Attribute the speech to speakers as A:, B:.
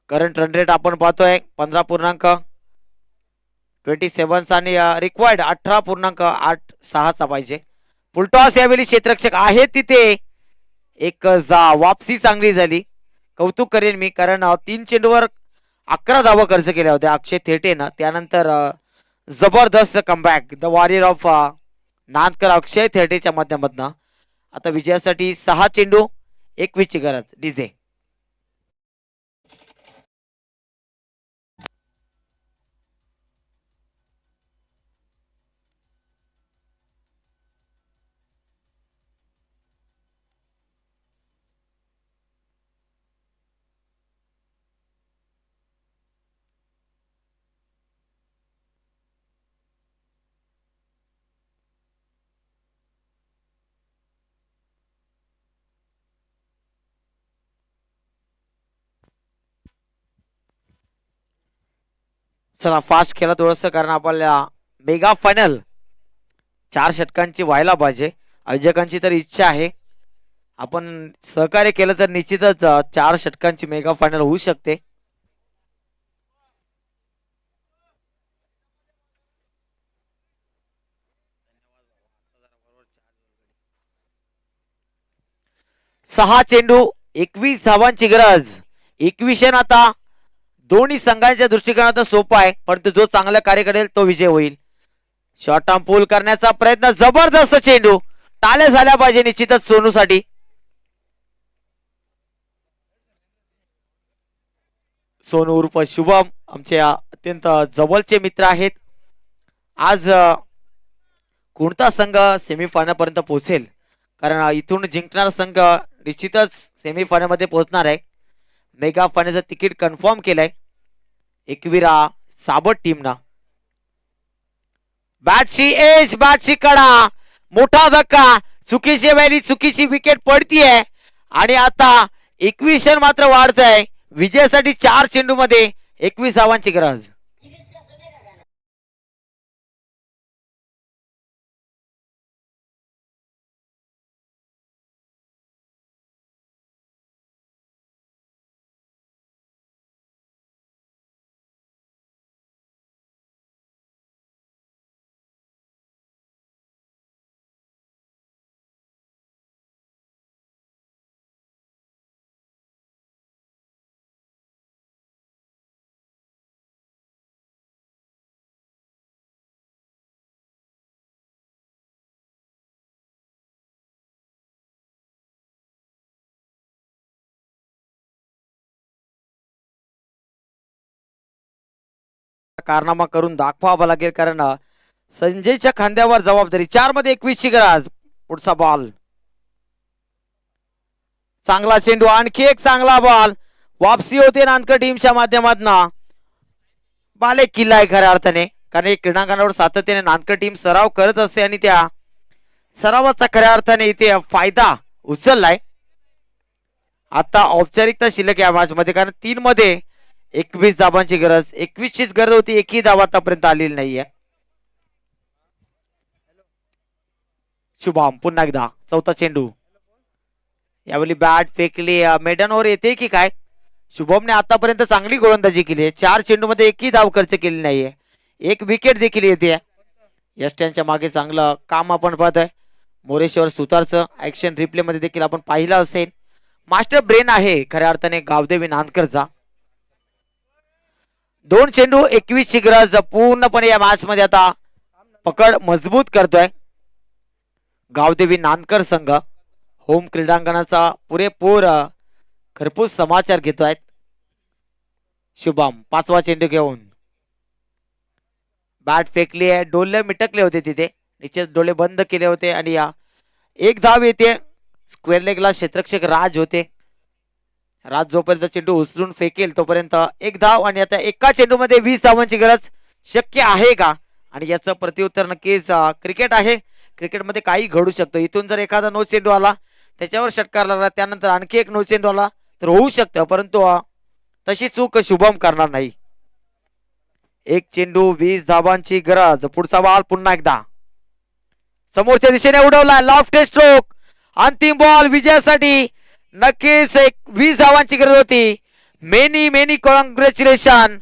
A: Current run rate आपण पाहतोय 15.27 आणि रिक्वायर्ड 18.86 पाहिजे. फुलटॉस यावेळी क्षेत्ररक्षक आहे तिथे एक वापसी चांगली झाली. कौतुक करेन मी, कारण 3 चेंडूवर 11 धावा खर्च केल्या होत्या अक्षय थेटेनं. त्यानंतर जबरदस्त कमबॅक द वॉरियर ऑफ नांदकर अक्षय थेटेच्या माध्यमातून. आता विजयासाठी 6 चेंडू 21 ची गरज. डीजे चला फास्ट खेळा थोडस, कारण आपल्याला मेगा फायनल 4 षटकांची व्हायला पाहिजे. आयोजकांची तर इच्छा आहे, आपण सहकार्य केलं तर निश्चितच 4 षटकांची मेगा फायनल होऊ शकते. सहा चेंडू 21 धावांची गरज. 21 आता दोन्ही संघांच्या दृष्टिकोनात सोपा आहे, परंतु जो चांगला कार्य करेल तो विजय होईल. शॉर्ट आर्म पूल करण्याचा प्रयत्न, जबरदस्त चेंडू. टाळ्या झाल्या पाहिजे निश्चितच सोनूसाठी. सोनू उर्फ शुभम आमचे अत्यंत जवळचे मित्र आहेत. आज कोणता संघ सेमीफायनल पर्यंत पोहोचेल, कारण इथून जिंकणारा संघ निश्चितच सेमीफायनल मध्ये पोहोचणार आहे. मेगा फायनलचं तिकीट कन्फर्म केलंय एकविरा साबट टीमना. बॅटची एज, बॅटची कडा, मोठा धक्का, चुकीची वेळी चुकीची विकेट पडतीये आणि आता 21 रन मात्र वाढत आहे. विजयासाठी 4 चेंडू मध्ये 21 धावांची गरज. कारनामा करून दाखवावा लागेल, कारण संजयच्या खांद्यावर जबाबदारी. 4 मध्ये 21 ची गरज. पुढचा बॉल, चांगला चेंडू, आणखी एक चांगला बॉल. वापसी होते नांदकर टीमच्या माध्यमातून. बाले किल्ला आहे खऱ्या अर्थाने, कारण एक क्रीडांगणावर सातत्याने नांदकर टीम सराव करत असते आणि त्या सरावाचा खऱ्या अर्थाने इथे फायदा उचललाय. आता औपचारिकता शिल्लक या मॅच मध्ये, कारण 3 मध्ये 21 धावांची गरज. 21 चीच गरज होती, एकही धाव आतापर्यंत आलेली नाहीये. शुभम पुन्हा एकदा चौथा चेंडू. यावेळी बॅट फेकली, मैदानावर येते की काय. शुभमने आतापर्यंत चांगली गोलंदाजी केली आहे. 4 चेंडू मध्ये एकही धाव खर्च केली नाहीये. 1 विकेट देखील येते. यष्ट्यांच्या मागे चांगलं काम आपण पाहतोय. मोरेश्वर सुतारचं ऍक्शन रिप्ले मध्ये देखील आपण पाहिलं असेल. मास्टर ब्रेन आहे खऱ्या अर्थाने गावदेवी नांदकरचा. 2 चेंडू 21 ची गरज. पूर्णपणे या मॅच मध्ये आता पकड मजबूत करतोय गावदेवी नांदकर संघ. होम क्रीडांगणाचा पुरेपूर खरपूस समाचार घेतोय. शुभम 5वा चेंडू घेऊन बॅट फेकली आहे. डोळे मिटकले होते तिथे, निश्चित डोळे बंद केले होते आणि या 1 धाव येते. स्क्वेअर लेगला क्षेत्ररक्षक राज होते. राज जोपर्यंत चेंडू उचलून फेकेल तोपर्यंत 1 धाव. आणि आता एका चेंडू मध्ये 20 धावांची गरज शक्य आहे का, आणि याचं प्रत्युत्तर नक्कीच क्रिकेट आहे. क्रिकेटमध्ये काही घडू शकतं. इथून जर एखादा नो चेंडू आला, त्याच्यावर षटकार लागला, त्यानंतर आणखी एक नो चेंडू आला तर होऊ शकतं, परंतु तशी चूक शुभम करणार नाही. 1 चेंडू 20 धावांची गरज. पुढचा बॉल पुन्हा एकदा समोरच्या दिशेने उडवला, लॉफ्ट स्ट्रोक. अंतिम बॉल विजयासाठी नक्कीच 20 धावांची गरज होती. Many many congratulation.